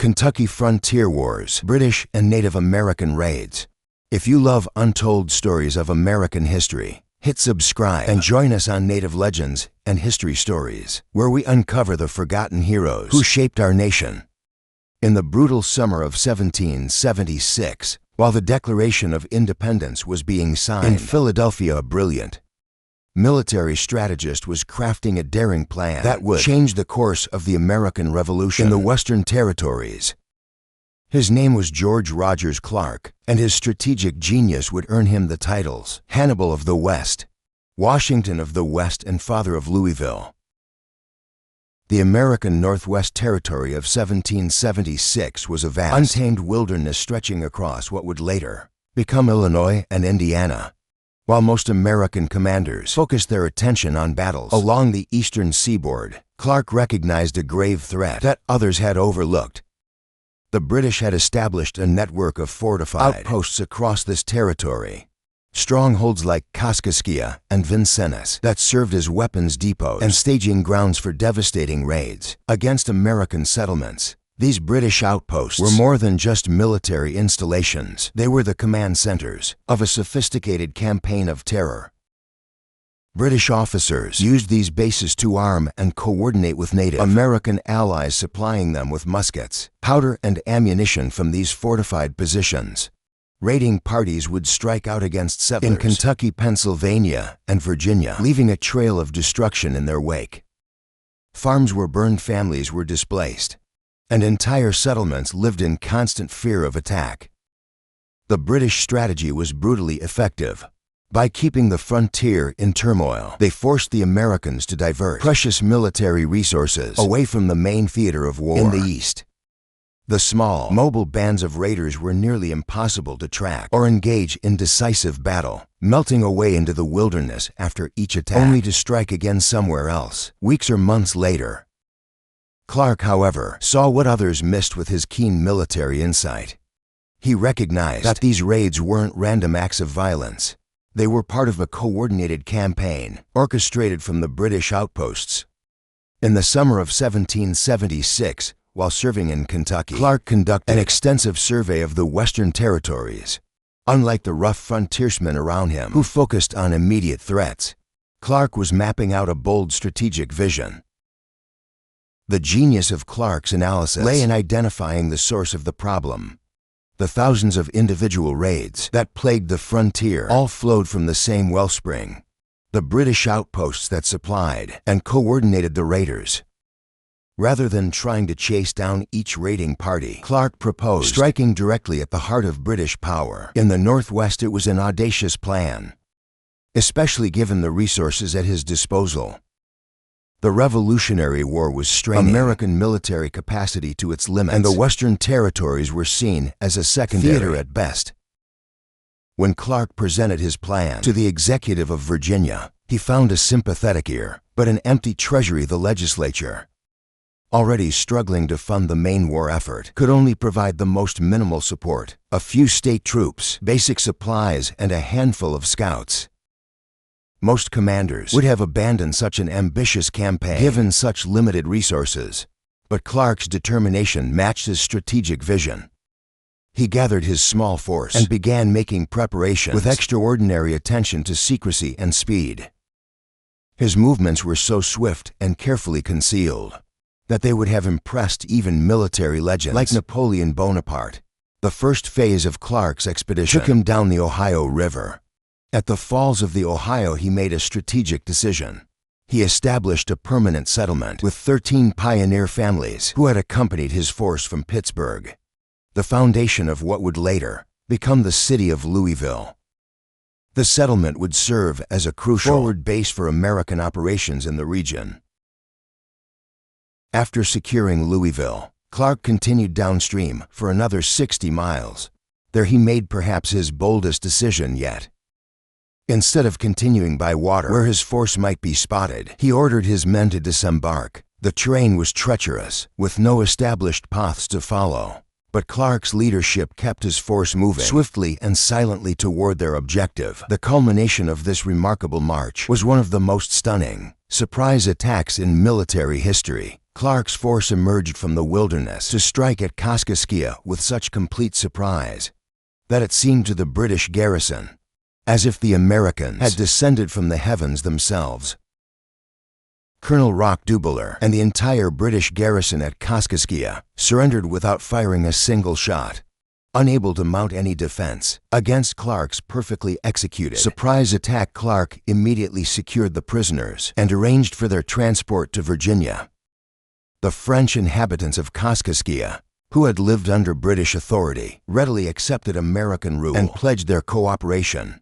Kentucky Frontier Wars, British and Native American Raids. If you love untold stories of American history, hit subscribe and join us on Native Legends and History Stories, where we uncover the forgotten heroes who shaped our nation. In the brutal summer of 1776, while the Declaration of Independence was being signed in Philadelphia, a brilliant military strategist was crafting a daring plan that would change the course of the American Revolution in the Western Territories. His name was George Rogers Clark, and his strategic genius would earn him the titles Hannibal of the West, Washington of the West, and Father of Louisville. The American Northwest Territory of 1776 was a vast, untamed wilderness stretching across what would later become Illinois and Indiana. While most American commanders focused their attention on battles along the eastern seaboard, Clark recognized a grave threat that others had overlooked. The British had established a network of fortified outposts across this territory, strongholds like Kaskaskia and Vincennes that served as weapons depots and staging grounds for devastating raids against American settlements. These British outposts were more than just military installations. They were the command centers of a sophisticated campaign of terror. British officers used these bases to arm and coordinate with Native American allies, supplying them with muskets, powder, and ammunition from these fortified positions. Raiding parties would strike out against settlers in Kentucky, Pennsylvania, and Virginia, leaving a trail of destruction in their wake. Farms were burned, families were displaced, and entire settlements lived in constant fear of attack. The British strategy was brutally effective. By keeping the frontier in turmoil, they forced the Americans to divert precious military resources away from the main theater of war in the east. The small, mobile bands of raiders were nearly impossible to track or engage in decisive battle, melting away into the wilderness after each attack, only to strike again somewhere else, weeks or months later. Clark, however, saw what others missed with his keen military insight. He recognized that these raids weren't random acts of violence. They were part of a coordinated campaign, orchestrated from the British outposts. In the summer of 1776, while serving in Kentucky, Clark conducted an extensive survey of the Western Territories. Unlike the rough frontiersmen around him, who focused on immediate threats, Clark was mapping out a bold strategic vision. The genius of Clark's analysis lay in identifying the source of the problem. The thousands of individual raids that plagued the frontier all flowed from the same wellspring: the British outposts that supplied and coordinated the raiders. Rather than trying to chase down each raiding party, Clark proposed striking directly at the heart of British power. In the Northwest, it was an audacious plan, especially given the resources at his disposal. The Revolutionary War was straining American military capacity to its limits, and the Western Territories were seen as a secondary theater at best. When Clark presented his plan to the executive of Virginia, he found a sympathetic ear, but an empty treasury. The legislature, already struggling to fund the main war effort, could only provide the most minimal support: a few state troops, basic supplies, and a handful of scouts. Most commanders would have abandoned such an ambitious campaign given such limited resources, but Clark's determination matched his strategic vision. He gathered his small force and began making preparations with extraordinary attention to secrecy and speed. His movements were so swift and carefully concealed that they would have impressed even military legends like Napoleon Bonaparte. The first phase of Clark's expedition took him down the Ohio River. At the falls of the Ohio, he made a strategic decision. He established a permanent settlement with 13 pioneer families who had accompanied his force from Pittsburgh, the foundation of what would later become the city of Louisville. The settlement would serve as a crucial forward base for American operations in the region. After securing Louisville, Clark continued downstream for another 60 miles. There he made perhaps his boldest decision yet. Instead of continuing by water where his force might be spotted, he ordered his men to disembark. The terrain was treacherous, with no established paths to follow, but Clark's leadership kept his force moving swiftly and silently toward their objective. The culmination of this remarkable march was one of the most stunning surprise attacks in military history. Clark's force emerged from the wilderness to strike at Kaskaskia with such complete surprise that it seemed to the British garrison as if the Americans had descended from the heavens themselves. Colonel Roch Dubuller and the entire British garrison at Kaskaskia surrendered without firing a single shot. Unable to mount any defense against Clark's perfectly executed surprise attack, Clark immediately secured the prisoners and arranged for their transport to Virginia. The French inhabitants of Kaskaskia, who had lived under British authority, readily accepted American rule and pledged their cooperation.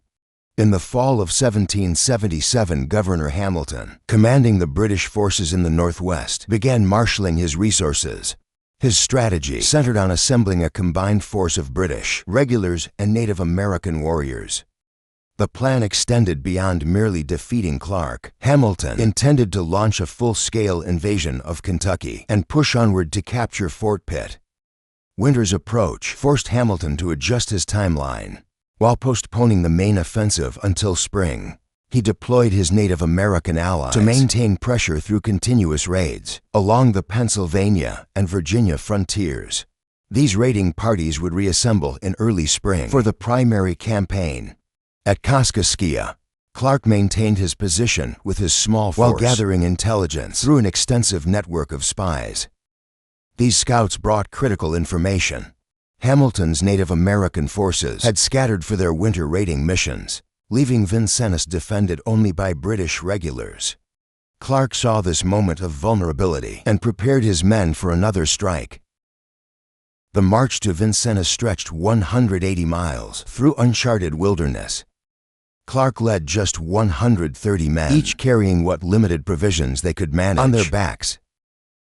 In the fall of 1777, Governor Hamilton, commanding the British forces in the Northwest, began marshalling his resources. His strategy centered on assembling a combined force of British regulars and Native American warriors. The plan extended beyond merely defeating Clark. Hamilton intended to launch a full-scale invasion of Kentucky and push onward to capture Fort Pitt. Winter's approach forced Hamilton to adjust his timeline. While postponing the main offensive until spring, he deployed his Native American allies to maintain pressure through continuous raids along the Pennsylvania and Virginia frontiers. These raiding parties would reassemble in early spring for the primary campaign. At Kaskaskia, Clark maintained his position with his small force while gathering intelligence through an extensive network of spies. These scouts brought critical information. Hamilton's Native American forces had scattered for their winter raiding missions, leaving Vincennes defended only by British regulars. Clark saw this moment of vulnerability and prepared his men for another strike. The march to Vincennes stretched 180 miles through uncharted wilderness. Clark led just 130 men, each carrying what limited provisions they could manage on their backs.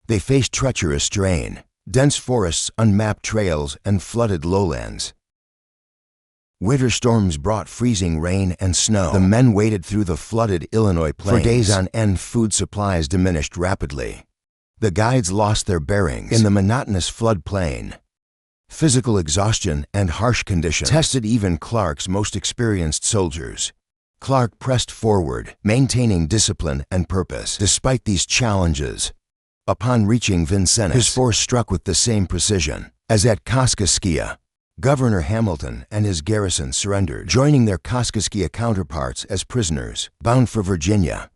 They faced treacherous terrain, dense forests, unmapped trails, and flooded lowlands. Winter storms brought freezing rain and snow. The men waded through the flooded Illinois plains. For days on end, food supplies diminished rapidly. The guides lost their bearings in the monotonous floodplain. Physical exhaustion and harsh conditions tested even Clark's most experienced soldiers. Clark pressed forward, maintaining discipline and purpose despite these challenges. Upon reaching Vincennes, his force struck with the same precision as at Kaskaskia. Governor Hamilton and his garrison surrendered, joining their Kaskaskia counterparts as prisoners, bound for Virginia.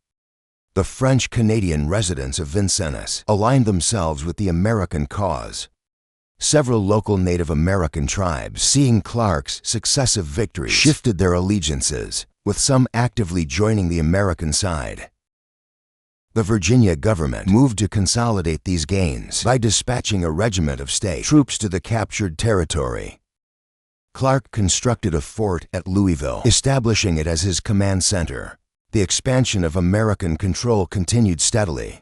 The French-Canadian residents of Vincennes aligned themselves with the American cause. Several local Native American tribes, seeing Clark's successive victories, shifted their allegiances, with some actively joining the American side. The Virginia government moved to consolidate these gains by dispatching a regiment of state troops to the captured territory. Clark constructed a fort at Louisville, establishing it as his command center. The expansion of American control continued steadily.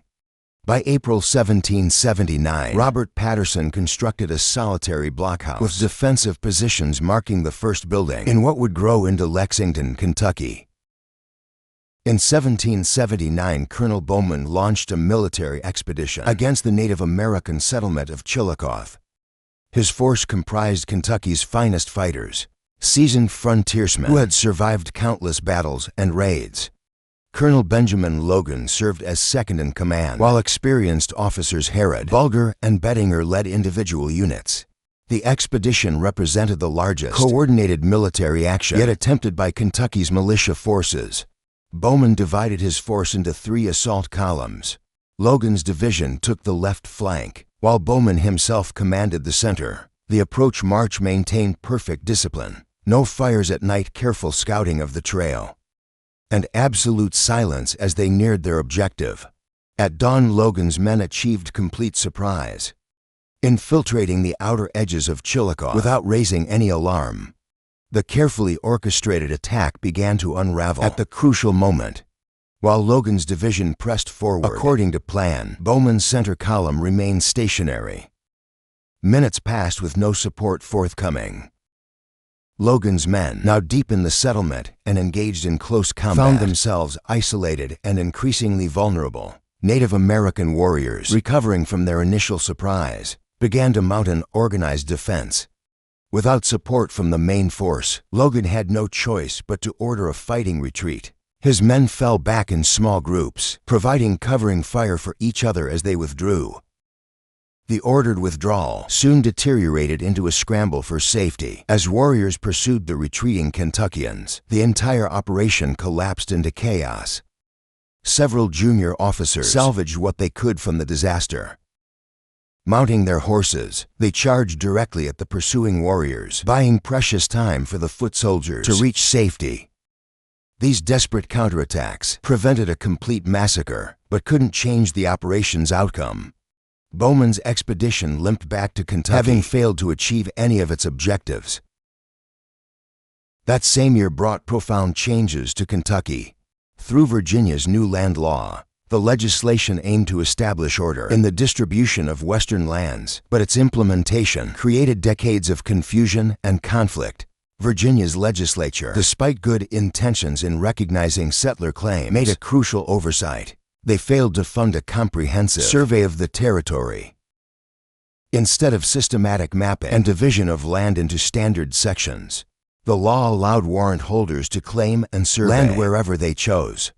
By April 1779, Robert Patterson constructed a solitary blockhouse with defensive positions marking the first building in what would grow into Lexington, Kentucky. In 1779, Colonel Bowman launched a military expedition against the Native American settlement of Chillicothe. His force comprised Kentucky's finest fighters, seasoned frontiersmen who had survived countless battles and raids. Colonel Benjamin Logan served as second in command, while experienced officers Harrod, Bulger, and Bettinger led individual units. The expedition represented the largest coordinated military action yet attempted by Kentucky's militia forces. Bowman divided his force into 3 assault columns. Logan's division took the left flank, while Bowman himself commanded the center. The approach march maintained perfect discipline, no fires at night, careful scouting of the trail, and absolute silence as they neared their objective. At dawn, Logan's men achieved complete surprise, infiltrating the outer edges of Chillicothe without raising any alarm. The carefully orchestrated attack began to unravel at the crucial moment. While Logan's division pressed forward according to plan, Bowman's center column remained stationary. Minutes passed with no support forthcoming. Logan's men, now deep in the settlement and engaged in close combat, found themselves isolated and increasingly vulnerable. Native American warriors, recovering from their initial surprise, began to mount an organized defense. Without support from the main force, Logan had no choice but to order a fighting retreat. His men fell back in small groups, providing covering fire for each other as they withdrew. The ordered withdrawal soon deteriorated into a scramble for safety. As warriors pursued the retreating Kentuckians, the entire operation collapsed into chaos. Several junior officers salvaged what they could from the disaster. Mounting their horses, they charged directly at the pursuing warriors, buying precious time for the foot soldiers to reach safety. These desperate counterattacks prevented a complete massacre, but couldn't change the operation's outcome. Bowman's expedition limped back to Kentucky, having failed to achieve any of its objectives. That same year brought profound changes to Kentucky. Through Virginia's new land law, the legislation aimed to establish order in the distribution of Western lands, but its implementation created decades of confusion and conflict. Virginia's legislature, despite good intentions in recognizing settler claims, made a crucial oversight. They failed to fund a comprehensive survey of the territory. Instead of systematic mapping and division of land into standard sections, the law allowed warrant holders to claim and survey land wherever they chose.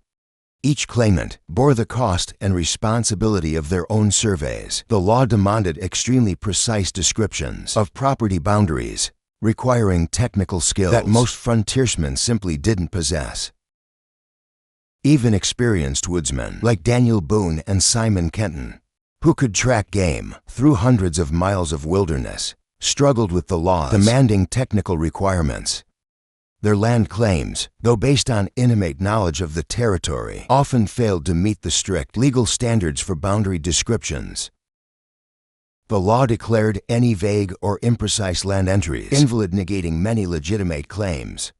Each claimant bore the cost and responsibility of their own surveys. The law demanded extremely precise descriptions of property boundaries, requiring technical skills that most frontiersmen simply didn't possess. Even experienced woodsmen like Daniel Boone and Simon Kenton, who could track game through hundreds of miles of wilderness, struggled with the laws demanding technical requirements. Their land claims, though based on intimate knowledge of the territory, often failed to meet the strict legal standards for boundary descriptions. The law declared any vague or imprecise land entries invalid, negating many legitimate claims.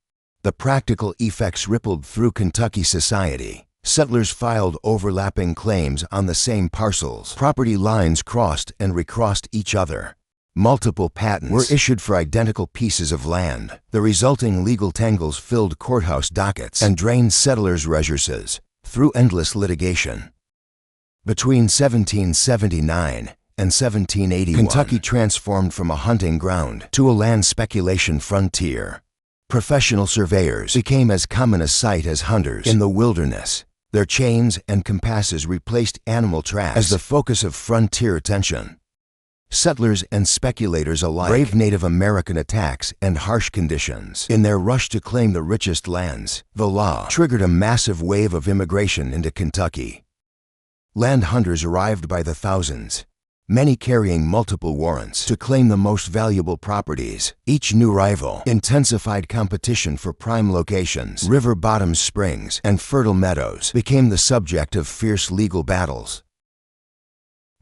The practical effects rippled through Kentucky society. Settlers filed overlapping claims on the same parcels. Property lines crossed and recrossed each other. Multiple patents were issued for identical pieces of land. The resulting legal tangles filled courthouse dockets and drained settlers' resources through endless litigation. Between 1779 and 1781, Kentucky transformed from a hunting ground to a land speculation frontier. Professional surveyors became as common a sight as hunters in the wilderness. Their chains and compasses replaced animal tracks as the focus of frontier attention. Settlers and speculators alike braved Native American attacks and harsh conditions. In their rush to claim the richest lands, the law triggered a massive wave of immigration into Kentucky. Land hunters arrived by the thousands, many carrying multiple warrants to claim the most valuable properties. Each new arrival intensified competition for prime locations. River bottoms, springs, and fertile meadows became the subject of fierce legal battles.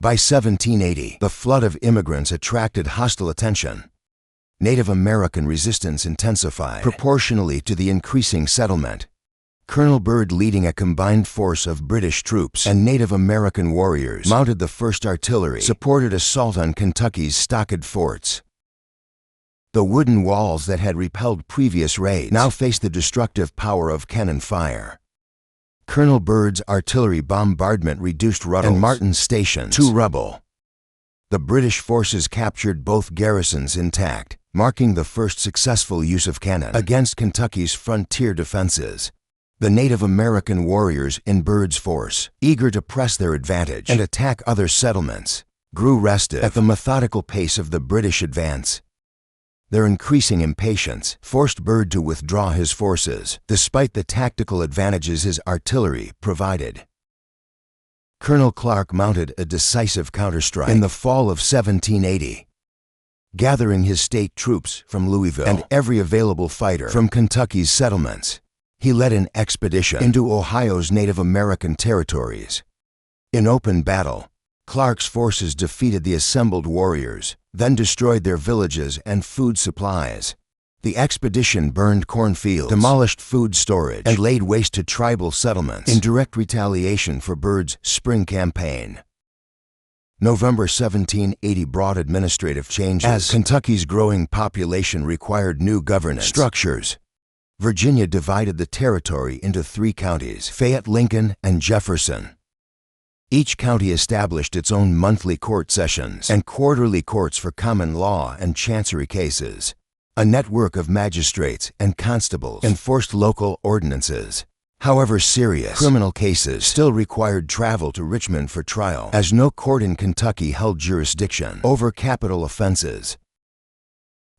By 1780, the flood of immigrants attracted hostile attention. Native American resistance intensified proportionally to the increasing settlement. Colonel Byrd, leading a combined force of British troops and Native American warriors, mounted the 1st Artillery, supported assault on Kentucky's stockade forts. The wooden walls that had repelled previous raids now faced the destructive power of cannon fire. Colonel Byrd's artillery bombardment reduced Ruddle's and Martin's stations to rubble. The British forces captured both garrisons intact, marking the first successful use of cannon against Kentucky's frontier defenses. The Native American warriors in Byrd's force, eager to press their advantage and attack other settlements, grew restive at the methodical pace of the British advance. Their increasing impatience forced Byrd to withdraw his forces, despite the tactical advantages his artillery provided. Colonel Clark mounted a decisive counterstrike in the fall of 1780. Gathering his state troops from Louisville and every available fighter from Kentucky's settlements, he led an expedition into Ohio's Native American territories. In open battle, Clark's forces defeated the assembled warriors, then destroyed their villages and food supplies. The expedition burned cornfields, demolished food storage, and laid waste to tribal settlements in direct retaliation for Byrd's spring campaign. November 1780 brought administrative changes as Kentucky's growing population required new governance structures. Virginia divided the territory into 3 counties, Fayette, Lincoln, and Jefferson. Each county established its own monthly court sessions and quarterly courts for common law and chancery cases. A network of magistrates and constables enforced local ordinances. However, serious criminal cases still required travel to Richmond for trial, as no court in Kentucky held jurisdiction over capital offenses.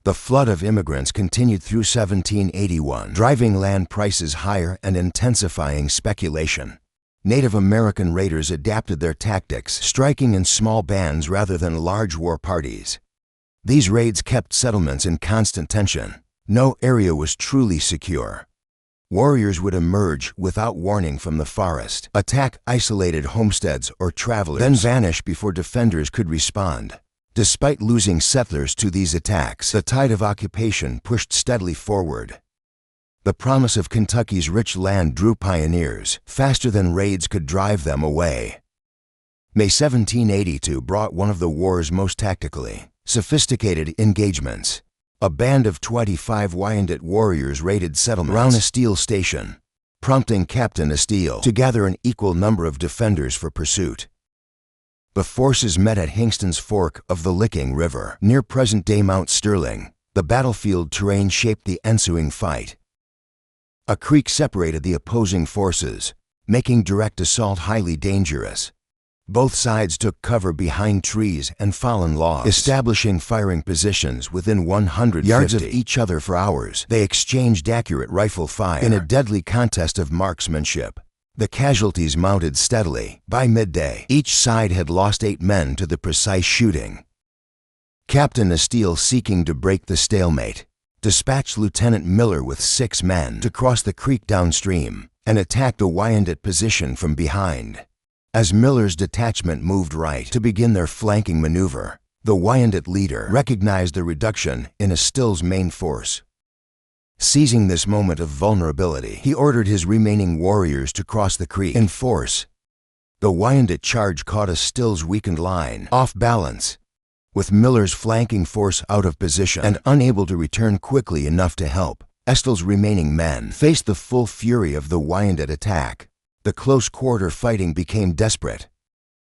The flood of immigrants continued through 1781, driving land prices higher and intensifying speculation. Native American raiders adapted their tactics, striking in small bands rather than large war parties. These raids kept settlements in constant tension. No area was truly secure. Warriors would emerge without warning from the forest, attack isolated homesteads or travelers, then vanish before defenders could respond. Despite losing settlers to these attacks, the tide of occupation pushed steadily forward. The promise of Kentucky's rich land drew pioneers, faster than raids could drive them away. May 1782 brought one of the war's most tactically sophisticated engagements. A band of 25 Wyandot warriors raided settlements around Estill Station, prompting Captain Estill to gather an equal number of defenders for pursuit. The forces met at Hingston's Fork of the Licking River, near present-day Mount Sterling. The battlefield terrain shaped the ensuing fight. A creek separated the opposing forces, making direct assault highly dangerous. Both sides took cover behind trees and fallen logs, establishing firing positions within 100 yards of each other for hours. They exchanged accurate rifle fire in a deadly contest of marksmanship. The casualties mounted steadily. By midday, each side had lost 8 men to the precise shooting. Captain Estill, seeking to break the stalemate, dispatched Lieutenant Miller with 6 men to cross the creek downstream and attack the Wyandot position from behind. As Miller's detachment moved right to begin their flanking maneuver, the Wyandot leader recognized a reduction in Estill's main force. Seizing this moment of vulnerability, he ordered his remaining warriors to cross the creek in force. The Wyandot charge caught Estill's weakened line off balance, with Miller's flanking force out of position and unable to return quickly enough to help. Estill's remaining men faced the full fury of the Wyandot attack. The close-quarter fighting became desperate.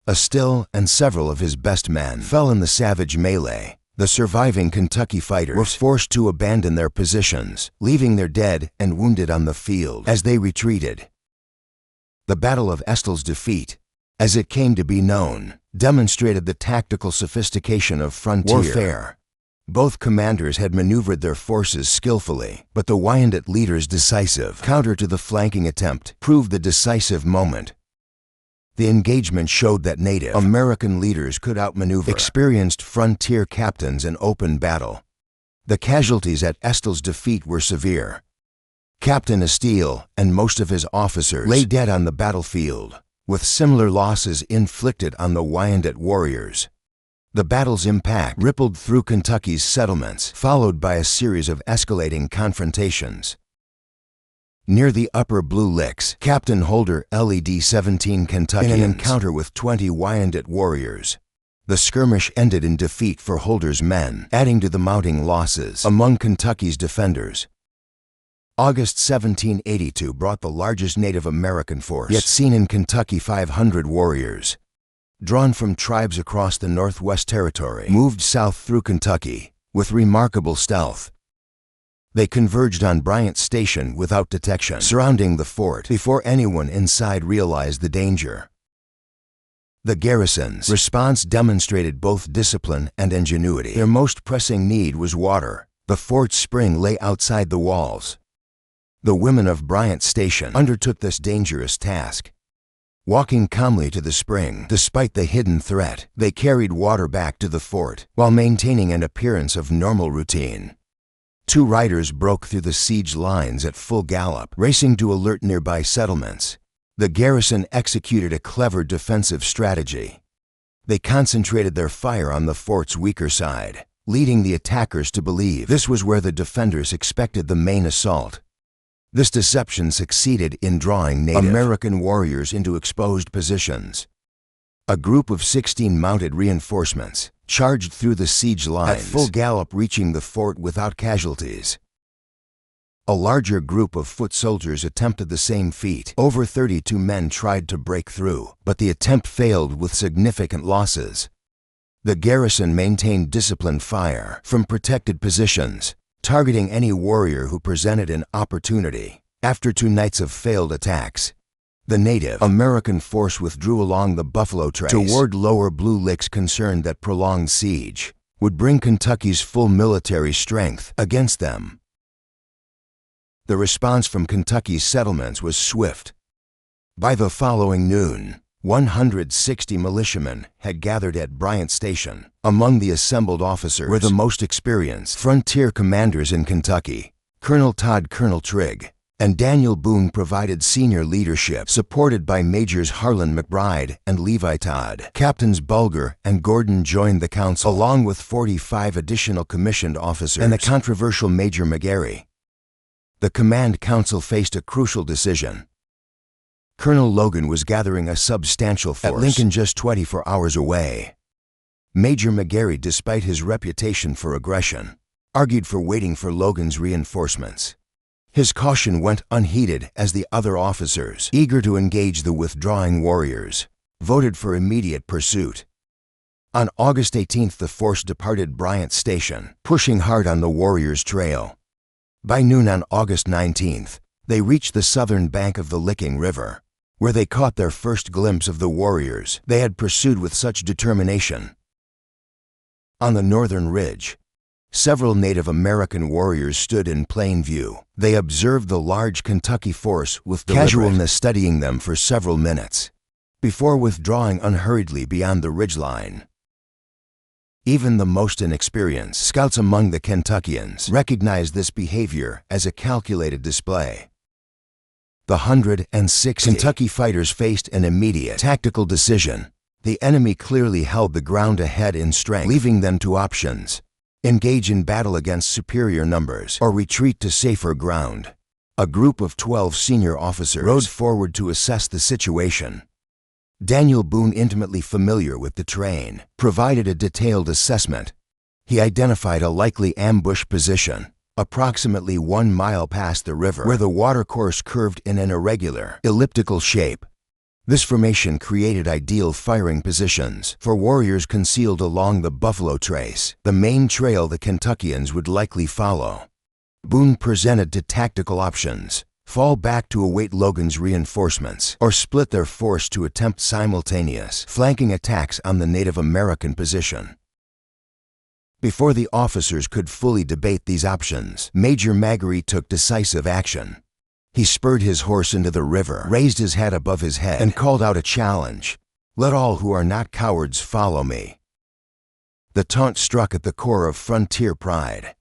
Estill and several of his best men fell in the savage melee. The surviving Kentucky fighters were forced to abandon their positions, leaving their dead and wounded on the field as they retreated. The Battle of Estill's defeat, as it came to be known, demonstrated the tactical sophistication of frontier warfare. Both commanders had maneuvered their forces skillfully, but the Wyandot leader's decisive counter to the flanking attempt proved the decisive moment. The engagement showed that Native American leaders could outmaneuver experienced frontier captains in open battle. The casualties at Estill's defeat were severe. Captain Estill and most of his officers lay dead on the battlefield, with similar losses inflicted on the Wyandot warriors. The battle's impact rippled through Kentucky's settlements, followed by a series of escalating confrontations. Near the Upper Blue Licks, Captain Holder led 17 Kentuckians in an encounter with 20 Wyandot warriors. The skirmish ended in defeat for Holder's men, adding to the mounting losses among Kentucky's defenders. August 1782 brought the largest Native American force yet seen in Kentucky. 500 warriors, drawn from tribes across the Northwest Territory, moved south through Kentucky with remarkable stealth. They converged on Bryant Station without detection, surrounding the fort before anyone inside realized the danger. The garrison's response demonstrated both discipline and ingenuity. Their most pressing need was water. The fort's spring lay outside the walls. The women of Bryant Station undertook this dangerous task. Walking calmly to the spring, despite the hidden threat, they carried water back to the fort while maintaining an appearance of normal routine. 2 riders broke through the siege lines at full gallop, racing to alert nearby settlements. The garrison executed a clever defensive strategy. They concentrated their fire on the fort's weaker side, leading the attackers to believe this was where the defenders expected the main assault. This deception succeeded in drawing Native American warriors into exposed positions. A group of 16 mounted reinforcements charged through the siege lines at full gallop, reaching the fort without casualties. A larger group of foot soldiers attempted the same feat. Over 32 men tried to break through, but the attempt failed with significant losses. The garrison maintained disciplined fire from protected positions, targeting any warrior who presented an opportunity. After 2 nights of failed attacks, the Native American force withdrew along the Buffalo Trace toward Lower Blue Licks, concerned that prolonged siege would bring Kentucky's full military strength against them. The response from Kentucky's settlements was swift. By the following noon, 160 militiamen had gathered at Bryant Station. Among the assembled officers were the most experienced frontier commanders in Kentucky. Colonel Todd, Colonel Trigg, and Daniel Boone provided senior leadership, supported by Majors Harlan McBride and Levi Todd. Captains Bulger and Gordon joined the council, along with 45 additional commissioned officers and the controversial Major McGarry. The command council faced a crucial decision. Colonel Logan was gathering a substantial force at Lincoln, just 24 hours away. Major McGarry, despite his reputation for aggression, argued for waiting for Logan's reinforcements. His caution went unheeded as the other officers, eager to engage the withdrawing warriors, voted for immediate pursuit. On August 18th, the force departed Bryant Station, pushing hard on the warriors' trail. By noon on August 19th, they reached the southern bank of the Licking River, where they caught their first glimpse of the warriors they had pursued with such determination. On the northern ridge, several Native American warriors stood in plain view. They observed the large Kentucky force with casualness, studying them for several minutes, before withdrawing unhurriedly beyond the ridgeline. Even the most inexperienced scouts among the Kentuckians recognized this behavior as a calculated display. The 160 Kentucky fighters faced an immediate tactical decision. The enemy clearly held the ground ahead in strength, leaving them two options: engage in battle against superior numbers or retreat to safer ground. A group of 12 senior officers rode forward to assess the situation. Daniel Boone, intimately familiar with the terrain, provided a detailed assessment. He identified a likely ambush position, approximately 1 mile past the river, where the watercourse curved in an irregular, elliptical shape. This formation created ideal firing positions for warriors concealed along the Buffalo Trace, the main trail the Kentuckians would likely follow. Boone presented two tactical options: fall back to await Logan's reinforcements, or split their force to attempt simultaneous flanking attacks on the Native American position. Before the officers could fully debate these options, Major McGarry took decisive action. He spurred his horse into the river, raised his hat above his head, and called out a challenge: "Let all who are not cowards follow me." The taunt struck at the core of frontier pride.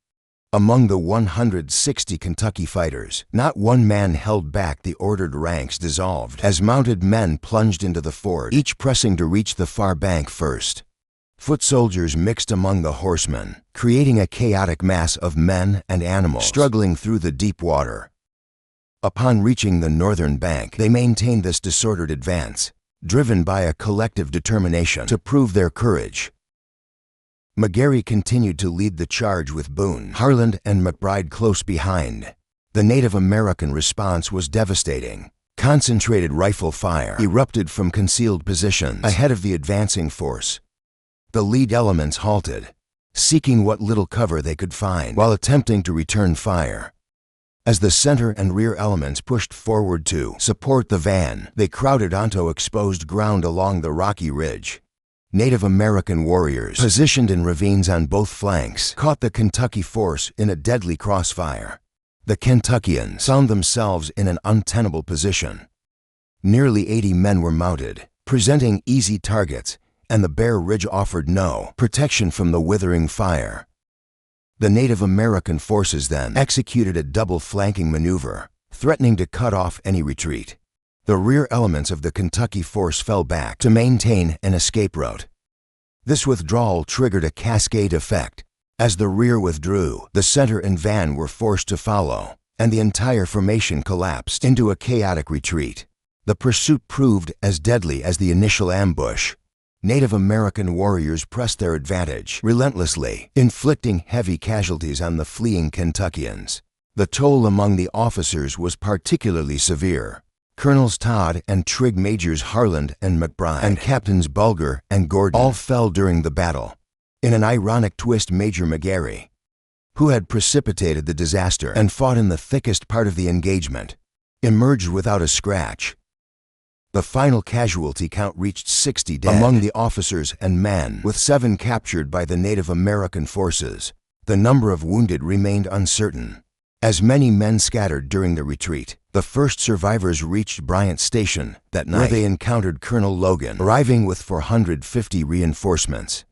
Among the 160 Kentucky fighters, not one man held back. The ordered ranks dissolved as mounted men plunged into the ford, each pressing to reach the far bank first. Foot soldiers mixed among the horsemen, creating a chaotic mass of men and animals struggling through the deep water. Upon reaching the northern bank, they maintained this disordered advance, driven by a collective determination to prove their courage. McGarry continued to lead the charge with Boone, Harlan, and McBride close behind. The Native American response was devastating. Concentrated rifle fire erupted from concealed positions ahead of the advancing force. The lead elements halted, seeking what little cover they could find while attempting to return fire. As the center and rear elements pushed forward to support the van, they crowded onto exposed ground along the rocky ridge. Native American warriors, positioned in ravines on both flanks, caught the Kentucky force in a deadly crossfire. The Kentuckians found themselves in an untenable position. Nearly 80 men were mounted, presenting easy targets, and the bare ridge offered no protection from the withering fire. The Native American forces then executed a double flanking maneuver, threatening to cut off any retreat. The rear elements of the Kentucky force fell back to maintain an escape route. This withdrawal triggered a cascade effect. As the rear withdrew, the center and van were forced to follow, and the entire formation collapsed into a chaotic retreat. The pursuit proved as deadly as the initial ambush. Native American warriors pressed their advantage relentlessly, inflicting heavy casualties on the fleeing Kentuckians. The toll among the officers was particularly severe. Colonels Todd and Trigg, Majors Harlan and McBride, and Captains Bulger and Gordon all fell during the battle. In an ironic twist, Major McGarry, who had precipitated the disaster and fought in the thickest part of the engagement, emerged without a scratch. The final casualty count reached 60 dead among the officers and men, with 7 captured by the Native American forces. The number of wounded remained uncertain. As many men scattered during the retreat, the first survivors reached Bryant Station that night, where they encountered Colonel Logan, arriving with 450 reinforcements.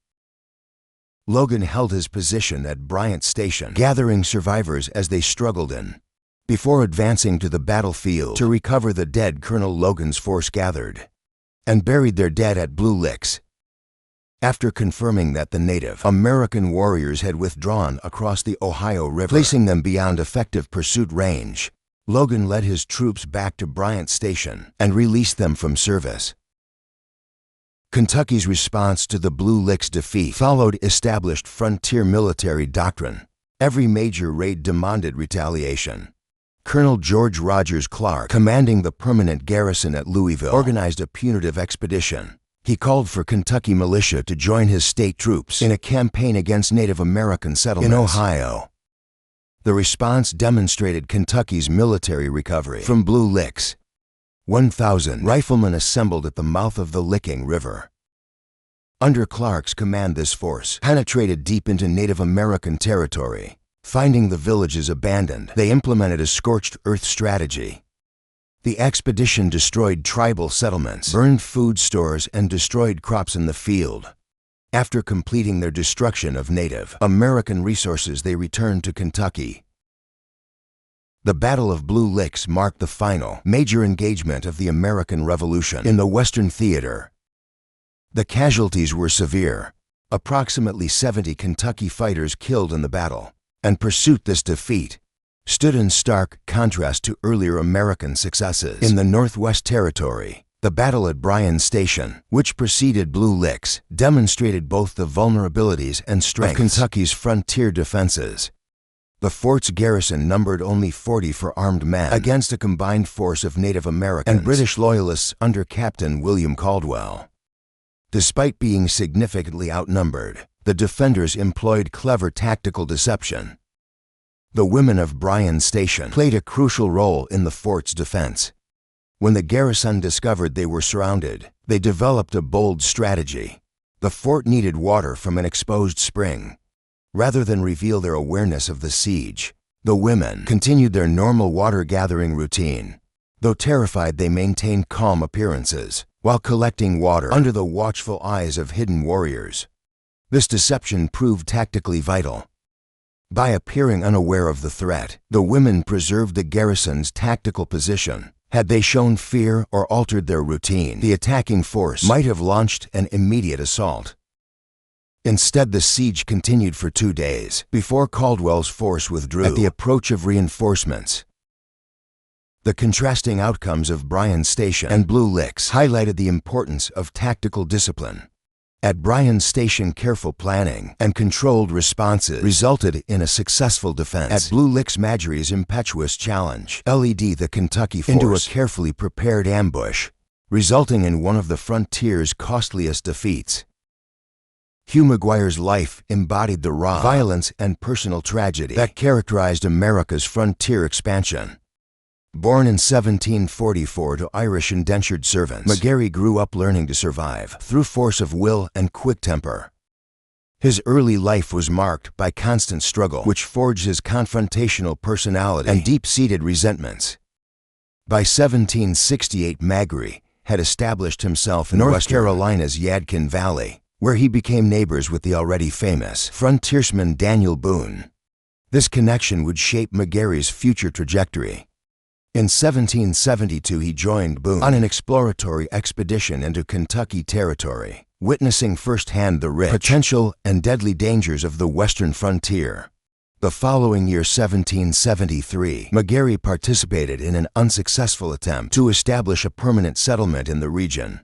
Logan held his position at Bryant Station, gathering survivors as they struggled in. Before advancing to the battlefield to recover the dead, Colonel Logan's force gathered and buried their dead at Blue Licks. After confirming that the Native American warriors had withdrawn across the Ohio River, placing them beyond effective pursuit range, Logan led his troops back to Bryant Station and released them from service. Kentucky's response to the Blue Licks defeat followed established frontier military doctrine. Every major raid demanded retaliation. Colonel George Rogers Clark, commanding the permanent garrison at Louisville, organized a punitive expedition. He called for Kentucky militia to join his state troops in a campaign against Native American settlements in Ohio. The response demonstrated Kentucky's military recovery from Blue Licks. 1,000 riflemen assembled at the mouth of the Licking River. Under Clark's command, this force penetrated deep into Native American territory. Finding the villages abandoned, they implemented a scorched earth strategy. The expedition destroyed tribal settlements, burned food stores, and destroyed crops in the field. After completing their destruction of Native American resources, they returned to Kentucky. The Battle of Blue Licks marked the final major engagement of the American Revolution in the Western Theater. The casualties were severe. Approximately 70 Kentucky fighters killed in the battle, and this defeat stood in stark contrast to earlier American successes. In the Northwest Territory, the battle at Bryan Station, which preceded Blue Licks, demonstrated both the vulnerabilities and strengths of Kentucky's frontier defenses. The fort's garrison numbered only 40 armed men against a combined force of Native Americans and British Loyalists under Captain William Caldwell. Despite being significantly outnumbered, the defenders employed clever tactical deception. The women of Bryan Station played a crucial role in the fort's defense. When the garrison discovered they were surrounded, they developed a bold strategy. The fort needed water from an exposed spring. Rather than reveal their awareness of the siege, the women continued their normal water-gathering routine. Though terrified, they maintained calm appearances while collecting water under the watchful eyes of hidden warriors. This deception proved tactically vital. By appearing unaware of the threat, the women preserved the garrison's tactical position. Had they shown fear or altered their routine, the attacking force might have launched an immediate assault. Instead, the siege continued for 2 days before Caldwell's force withdrew at the approach of reinforcements. The contrasting outcomes of Bryan Station and Blue Licks highlighted the importance of tactical discipline. At Bryan Station, careful planning and controlled responses resulted in a successful defense. At Blue Licks, Marjorie's impetuous challenge led the Kentucky force into a carefully prepared ambush, resulting in one of the frontier's costliest defeats. Hugh McGuire's life embodied the raw violence and personal tragedy that characterized America's frontier expansion. Born in 1744 to Irish indentured servants, McGuire grew up learning to survive through force of will and quick temper. His early life was marked by constant struggle, which forged his confrontational personality and deep-seated resentments. By 1768, McGuire had established himself in North Carolina's Yadkin Valley, where he became neighbors with the already famous frontiersman Daniel Boone. This connection would shape McGuire's future trajectory. In 1772, he joined Boone on an exploratory expedition into Kentucky territory, witnessing firsthand the rich potential and deadly dangers of the western frontier. The following year, 1773, McGuire participated in an unsuccessful attempt to establish a permanent settlement in the region.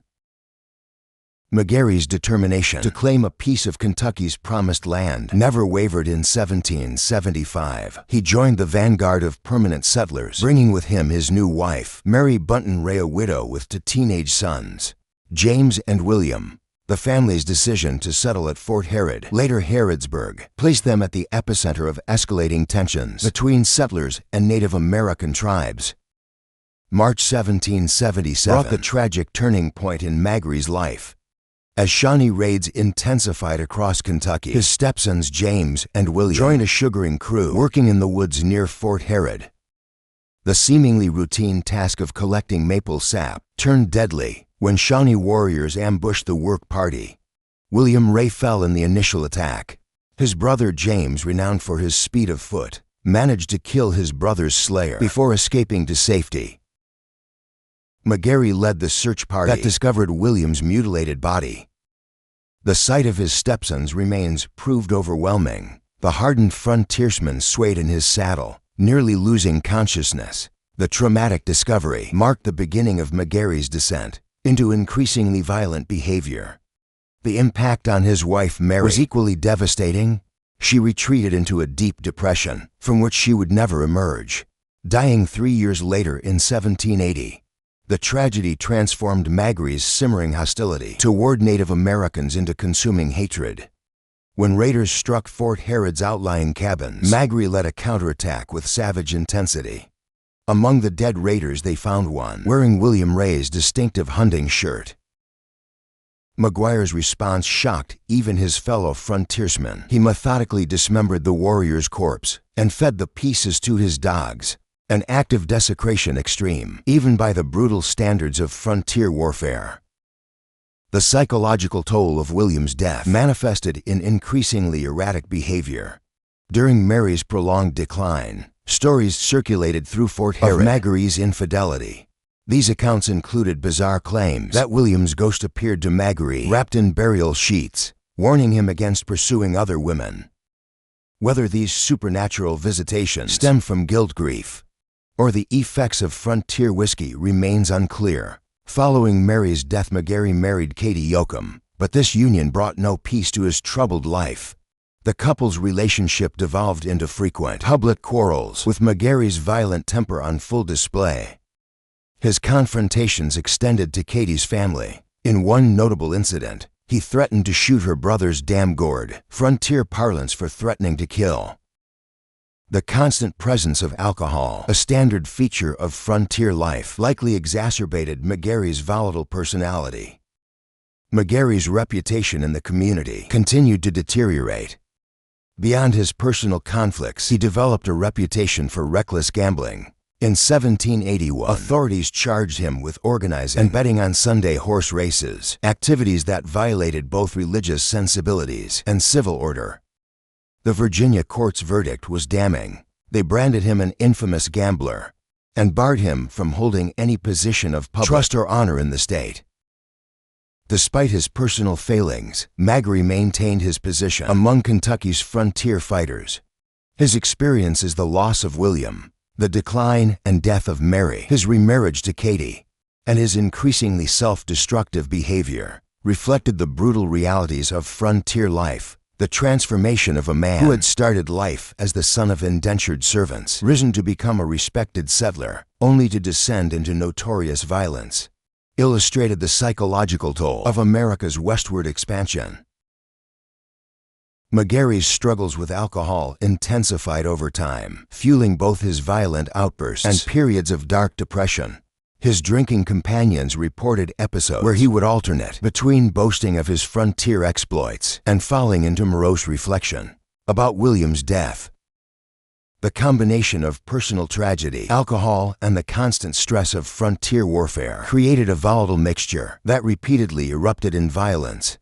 McGuire's determination to claim a piece of Kentucky's promised land never wavered. In 1775, he joined the vanguard of permanent settlers, bringing with him his new wife, Mary Bunton Ray, a widow with 2 teenage sons, James and William. The family's decision to settle at Fort Harrod, later Harrodsburg, placed them at the epicenter of escalating tensions between settlers and Native American tribes. March 1777, brought the tragic turning point in Magri's life. As Shawnee raids intensified across Kentucky, his stepsons James and William joined a sugaring crew working in the woods near Fort Herod. The seemingly routine task of collecting maple sap turned deadly when Shawnee warriors ambushed the work party. William Ray fell in the initial attack. His brother James, renowned for his speed of foot, managed to kill his brother's slayer before escaping to safety. McGarry led the search party that discovered William's mutilated body. The sight of his stepson's remains proved overwhelming. The hardened frontiersman swayed in his saddle, nearly losing consciousness. The traumatic discovery marked the beginning of McGarry's descent into increasingly violent behavior. The impact on his wife Mary was equally devastating. She retreated into a deep depression from which she would never emerge, dying 3 years later in 1780. The tragedy transformed Magri's simmering hostility toward Native Americans into consuming hatred. When raiders struck Fort Herod's outlying cabins, Magri led a counterattack with savage intensity. Among the dead raiders they found one wearing William Ray's distinctive hunting shirt. McGuire's response shocked even his fellow frontiersmen. He methodically dismembered the warrior's corpse and fed the pieces to his dogs, an act of desecration extreme, even by the brutal standards of frontier warfare. The psychological toll of William's death manifested in increasingly erratic behavior. During Mary's prolonged decline, stories circulated through Fort Herod of Magri's infidelity. These accounts included bizarre claims that William's ghost appeared to Magri wrapped in burial sheets, warning him against pursuing other women. Whether these supernatural visitations stem from guilt grief or the effects of frontier whiskey remains unclear. Following Mary's death, McGarry married Katie Yoakum, but this union brought no peace to his troubled life. The couple's relationship devolved into frequent public quarrels, with McGarry's violent temper on full display. His confrontations extended to Katie's family. In one notable incident, he threatened to shoot her brother's dam gourd, frontier parlance for threatening to kill. The constant presence of alcohol, a standard feature of frontier life, likely exacerbated McGarry's volatile personality. McGarry's reputation in the community continued to deteriorate. Beyond his personal conflicts, he developed a reputation for reckless gambling. In 1781, authorities charged him with organizing and betting on Sunday horse races, activities that violated both religious sensibilities and civil order. The Virginia court's verdict was damning. They branded him an infamous gambler and barred him from holding any position of public trust or honor in the state. Despite his personal failings, Magri maintained his position among Kentucky's frontier fighters. His experiences, the loss of William, the decline and death of Mary, his remarriage to Katie, and his increasingly self-destructive behavior, reflected the brutal realities of frontier life. The transformation of a man who had started life as the son of indentured servants, risen to become a respected settler, only to descend into notorious violence, illustrated the psychological toll of America's westward expansion. McGarry's struggles with alcohol intensified over time, fueling both his violent outbursts and periods of dark depression. His drinking companions reported episodes where he would alternate between boasting of his frontier exploits and falling into morose reflection about William's death. The combination of personal tragedy, alcohol, and the constant stress of frontier warfare created a volatile mixture that repeatedly erupted in violence.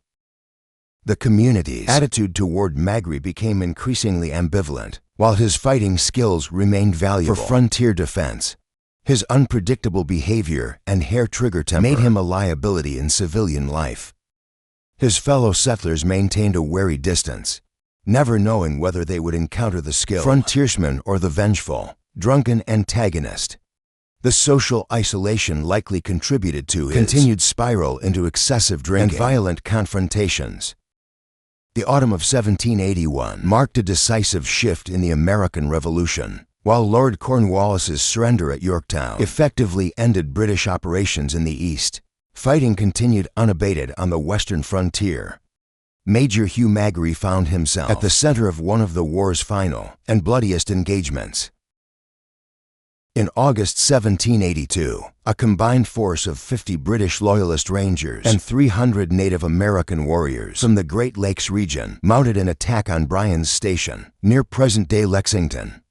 The community's attitude toward Magri became increasingly ambivalent, while his fighting skills remained valuable for frontier defense. His unpredictable behavior and hair-trigger temper made him a liability in civilian life. His fellow settlers maintained a wary distance, never knowing whether they would encounter the skilled frontiersman or the vengeful, drunken antagonist. The social isolation likely contributed to his continued spiral into excessive drinking and violent confrontations. The autumn of 1781 marked a decisive shift in the American Revolution. While Lord Cornwallis's surrender at Yorktown effectively ended British operations in the East, fighting continued unabated on the western frontier. Major Hugh Magri found himself at the center of one of the war's final and bloodiest engagements. In August 1782, a combined force of 50 British Loyalist Rangers and 300 Native American warriors from the Great Lakes region mounted an attack on Bryan's Station, near present-day Lexington.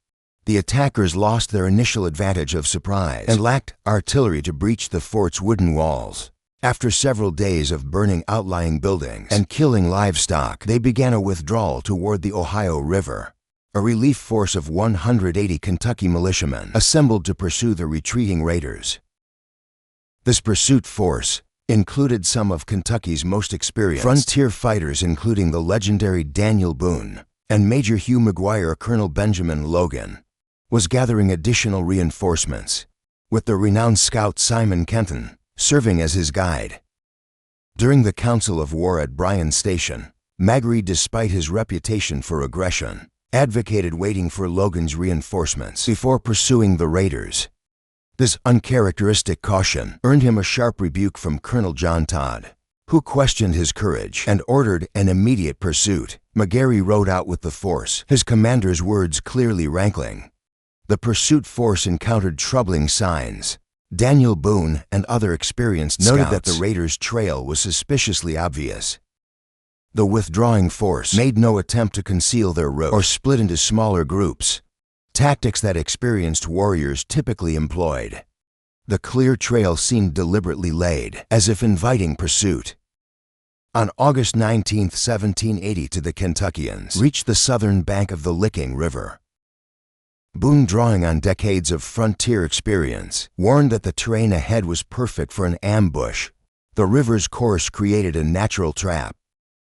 The attackers lost their initial advantage of surprise and lacked artillery to breach the fort's wooden walls. After several days of burning outlying buildings and killing livestock, they began a withdrawal toward the Ohio River. A relief force of 180 Kentucky militiamen assembled to pursue the retreating raiders. This pursuit force included some of Kentucky's most experienced frontier fighters, including the legendary Daniel Boone and Major Hugh McGuire. Colonel Benjamin Logan was gathering additional reinforcements, with the renowned scout Simon Kenton serving as his guide. During the Council of War at Bryan's Station, Magri, despite his reputation for aggression, advocated waiting for Logan's reinforcements before pursuing the raiders. This uncharacteristic caution earned him a sharp rebuke from Colonel John Todd, who questioned his courage and ordered an immediate pursuit. McGary rode out with the force, his commander's words clearly rankling. The pursuit force encountered troubling signs. Daniel Boone and other experienced scouts noted that the raiders' trail was suspiciously obvious. The withdrawing force made no attempt to conceal their route or split into smaller groups, tactics that experienced warriors typically employed. The clear trail seemed deliberately laid, as if inviting pursuit. On August 19, 1780, the Kentuckians reached the southern bank of the Licking River. Boone, drawing on decades of frontier experience, warned that the terrain ahead was perfect for an ambush. The river's course created a natural trap,